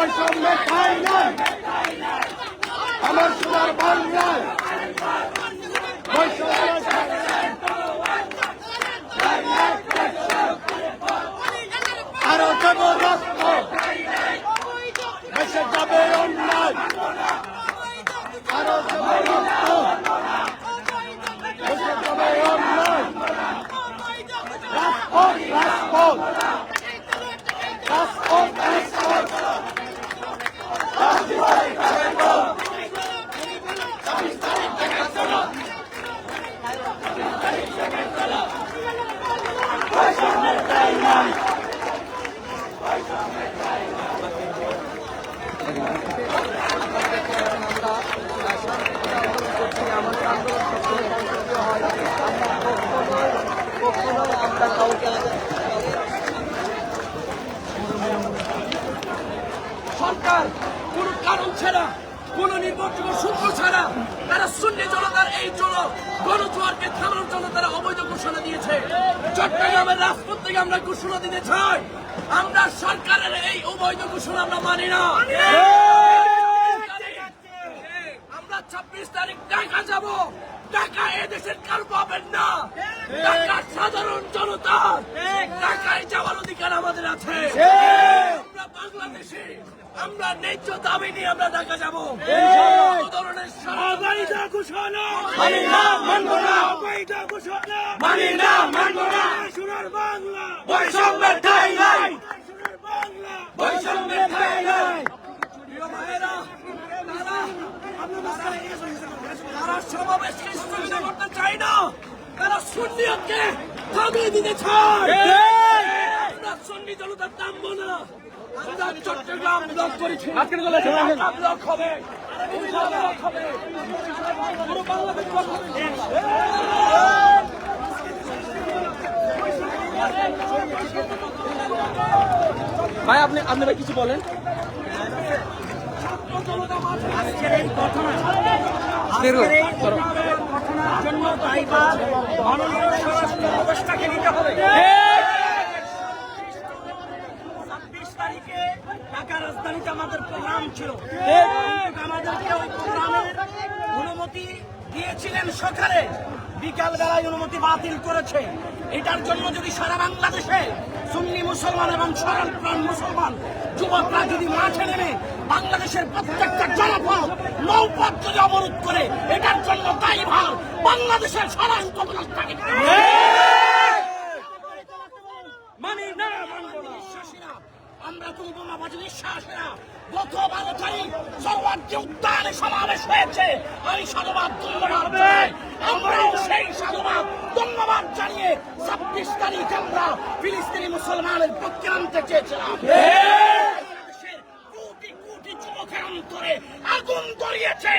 বৈষম্যের ঠাঁই নাই আমার সোনার বাংলায় আরো দেব রক্ত দেশে যাবে অন্যায় আরো দেব রক্ত দেশে যাবে অন্যায় রাজপথ রাজপথ রাজপথ সরকার কোন কারণ ছাড়া কোন নির্ভরযোগ্য সূত্র ছাড়া তারা সুন্নি জনতার এই গণজোয়ারকে থামানোর জন্য তারা অবৈধ ঘোষণা দিয়েছে। চট্টগ্রামের রাজপথ থেকে আমরা ঘোষণা দিতে চাই, আমরা সরকারের এই অবৈধ ঘোষণা আমরা মানি না। আমরা 26 তারিখ ঢাকা যাব, ঢাকা এদেশের কারো পাবেন না, ঢাকার সাধারণ জনতার ঢাকায় যাওয়ার অধিকার আমাদের আছে। আমরা বাংলাদেশে আমরা ন্যায্য দাবি নিয়ে আমরা ঢাকা যাবো। ধরনের অবৈধ ঘোষণা মানি না, মানব না, অবৈধ ঘোষণা মানি না, মানব না। সোনার বাংলা বৈষম্যের ঠাঁই নাই, সোনার বাংলা বৈষম্যের ঠাঁই নাই। প্রিয় ভাইয়েরা, তারা সমাবেশকে স্থগিত করতে চায় না, তারা সুন্নিয়তকে থামিয়ে দিতে চায়। আমরা সুন্নি জনতার থামবো না। আমরা চট্টগ্রাম ব্লক করেছি, ঢাকা ব্লক হবে, ব্লক হবে, পুরো বাংলাদেশ ব্লক হবে। ভাই আপনি ভাই কিছু বলেন। আজকের এই ঘটনার জন্য দায়ভার মাননীয় স্বরাষ্ট্র উপদেষ্টাকে নিতে হবে। 26 তারিখে ঢাকা রাজধানীতে আমাদের প্রোগ্রাম ছিল, আমাদেরকে ওই প্রোগ্রামের অনুমতি দিয়েছিলেন সরকারে, বিকাল বেলায় অনুমতি বাতিল করেছে। এটার জন্য যদি সারা বাংলাদেশে সুন্নি মুসলমান এবং সরলপ্রাণ মুসলমান যুবকরা যদি মাঠে নেমে বাংলাদেশের প্রত্যেকটা জনপদ নৌপথ যদি অবরোধ করে, এটার জন্য দায়ভার বাংলাদেশের স্বরাষ্ট্র উপদেষ্টাকে। মানি না, মানব না। আমরা কোন বোমাবাজি বিশ্বাসী না। গত 12 তারিখ সর্বাগ্রে উদ্যানে সমাবেশ হয়েছে, আমি সাধুবাদ ধন্যবাদ জানাই। আমরাও সেই সাধুবাদ ধন্যবাদ জানিয়ে 26 তারিখ আমরা ফিলিস্তিনি মুসলমানের পক্ষে আনতে চেয়েছিলাম। বাংলাদেশের কোটি কোটি যুবকের অন্তরে আগুন ধরিয়েছে।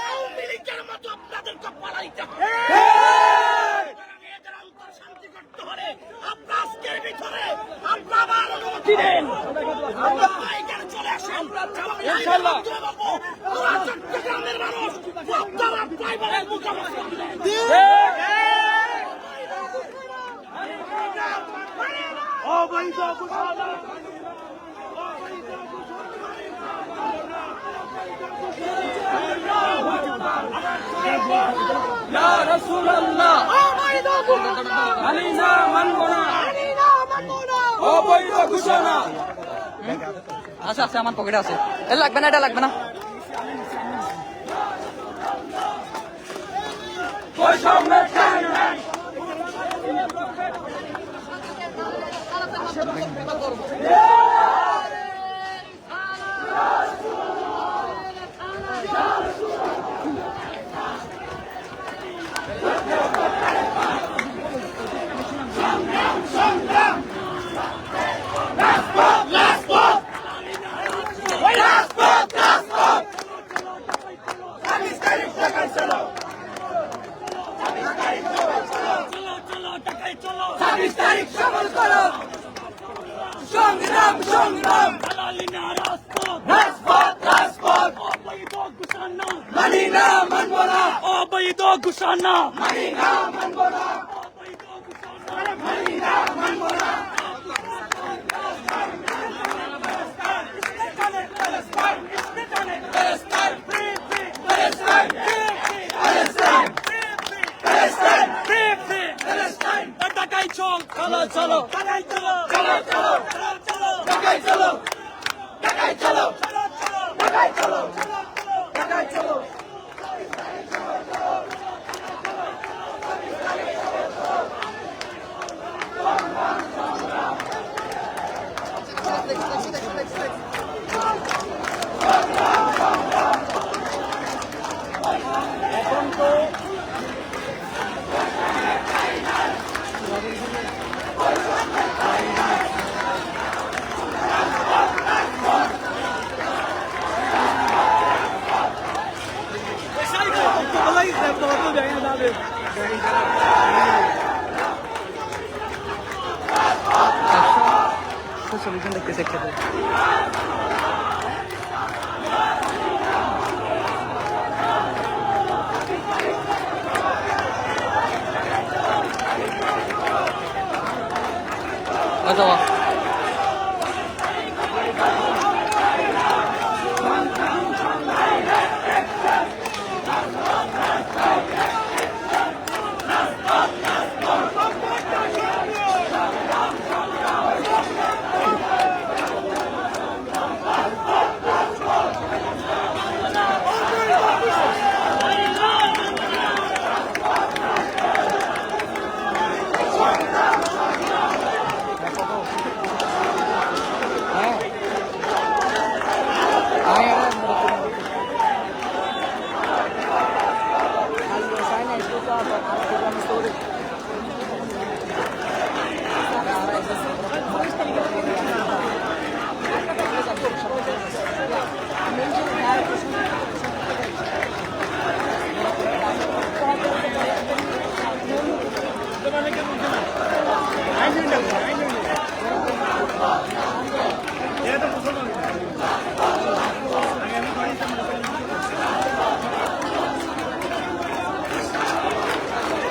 আওয়ামী লীগের মতো আপনাদেরকে পালাইতে হবে। শান্তি করতে হলে আপনার আজকের ভিতরে আপনার আবার অনুমতি দেন, এখানে চলে আসেন। ইনশাআল্লাহ চট্টগ্রামের মানুষ আপনারা ড্রাইভারের মুখোমুখি অবৈধ ঘোষণা ইয়া রাসূলুল্লাহ মানি না, মানব না, অবৈধ ঘোষণা। আচ্ছা আচ্ছা, আমার পকেটে আছে, এটা লাগবে না, এটা লাগবে না। বৈষম্যের ঠাঁই নাই। সংগ্রাম সংগ্রাম রাজপথ রাজপথ অবৈধ ঘোষণা মানি না, মানব না, অবৈধ ঘোষণা মানি না, মানব না, অবৈধ ঘোষণা মানি না, মানব না। চলো চলো ঢাকায় চলো ঢাকায় চলো ঢাকায় চলো ঢাকায় চলো ঢাকায় চলো ঢাকায় চলো সলিউশন দেখতেছে একসাথে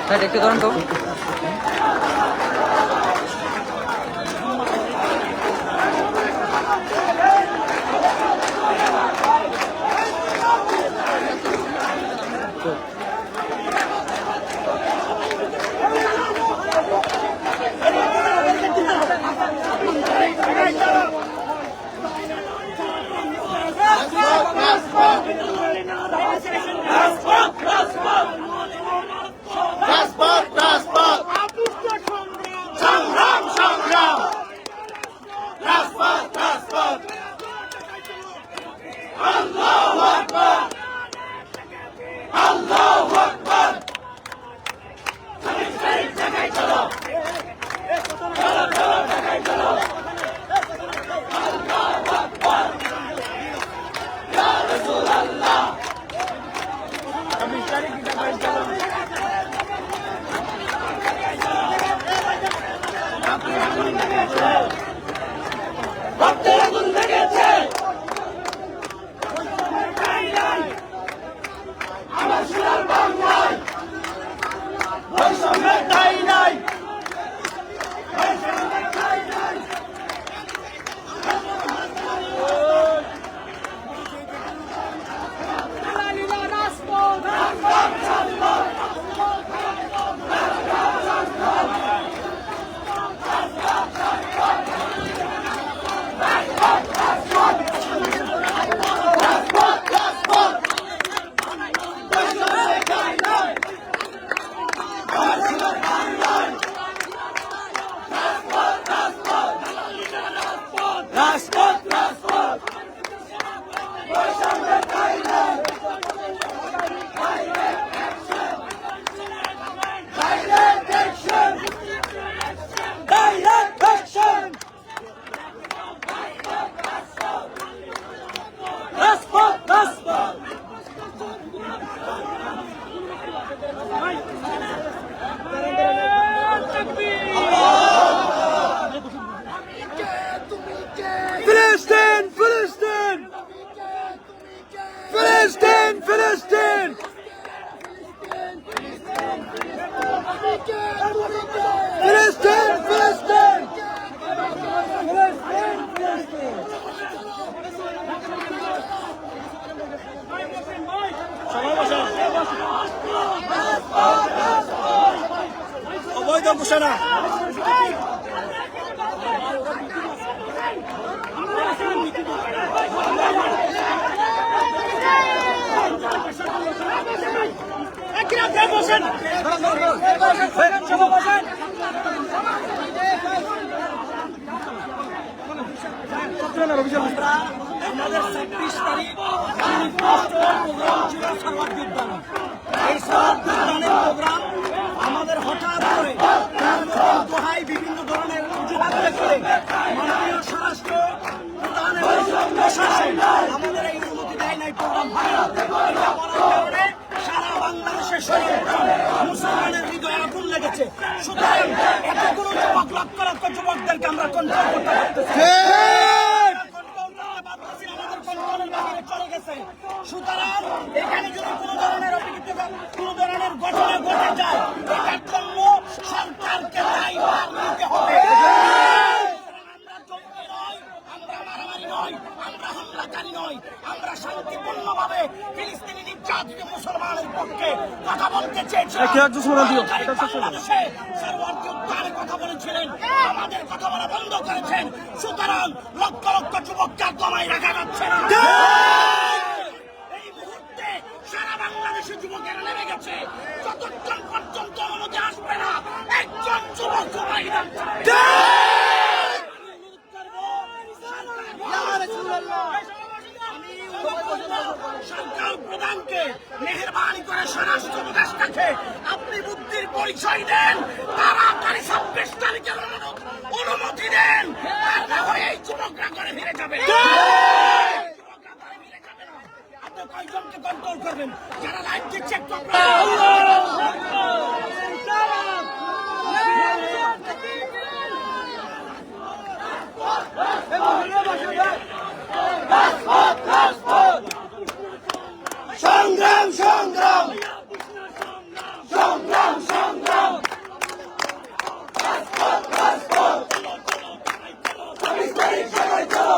আচ্ছা একটু ধরুন তো অবৈধ ঘোষণা আমাদের 26 তারিখ প্রোগ্রাম ছিল সালাদ বিজ্ঞান। এই সালাদ বিজ্ঞানের প্রোগ্রাম আমাদের হঠাৎ করে দোহাই বিভিন্ন ধরনের অজুহাত দেখিয়ে মাননীয় স্বরাষ্ট্র প্রধান এবং প্রশাসন আমাদের এই অনুমতি দেয় নাই প্রোগ্রাম হয় না। এটা বলার কারণে সারা বাংলাদেশের শরীরে মুসলমানের হৃদয়ে আগুন লেগেছে। সুতরাং এতগুলো যুবক লক্ষ লক্ষ যুবকদেরকে আমরা কন্ট্রোল করতে পারতেছি না। সুতরাং এখানে যদি কোনো ধরনের ঘটনা ঘটে যায় এটার জন্য সরকারকে দায়ভার নিতে হবে। আমরা জঙ্গি নই, আমরা মারামারি নই, আমরা হামলাকারী নই, আমরা শান্তিপূর্ণভাবে ফিলিস্তিনি নির্যাতিত মুসলমানের পক্ষে কথা বলতে চেয়েছিলাম। বাংলাদেশে সর্বত্র উদ্ধারে কথা বলেছিলেন, আমাদের কথা বলা বন্ধ করেছেন। সুতরাং লক্ষ লক্ষ যুবককে দমায় রাখা যাচ্ছে না। সারা বাংলাদেশের যুবকেরা নেমে গেছে। যতক্ষণ পর্যন্ত অনুমতি আসবে না একজন যুবক ময়দান ছাড়বে। সরকার প্রধানকে মেহেরবানি করে স্বরাষ্ট্র উপদেষ্টাকে আপনি বুদ্ধির পরিচয় দেন, তাড়াতাড়ি 26 তারিখের অনুমতি দেন, আর না হয় এই যুবকরা করে ফিরে যাবে। কয়জনকে কন্ট্রোল করবেন যারা লাইভ চেক করবেন? সংগ্রাম সংগ্রাম সংগ্রাম সংগ্রাম 26 তারিখ সবাই চলো,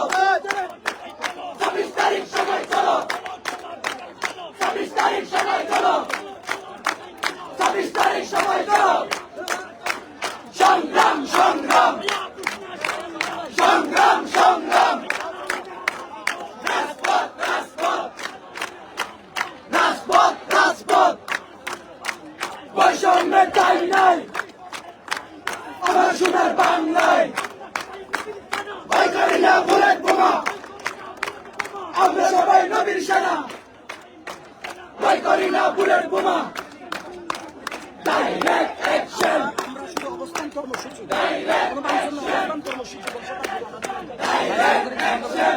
26 তারিখ সবাই চলো, 26 তারিখ সবাই চলো, 26 তারিখ সবাই চলো। সংগ্রাম সংগ্রাম সংগ্রাম সংগ্রাম রাজপথ রাজপথ রাজপথ রাজপথ বৈষম্যের ঠাঁই নাই আমার সোনার বাংলায়। ভয় করি না বুলেট বোমা, আমরা সবাই নবীর সেনা। ভয় করি না বুলেট বোমা, ডাইরেক্ট অ্যাকশন। আমরা শুধু অবস্থান কর্মসূচি ডাইরেক্ট কোনো মানুষের অবস্থান কর্মসূচি ডাইরেক্ট অ্যাকশন।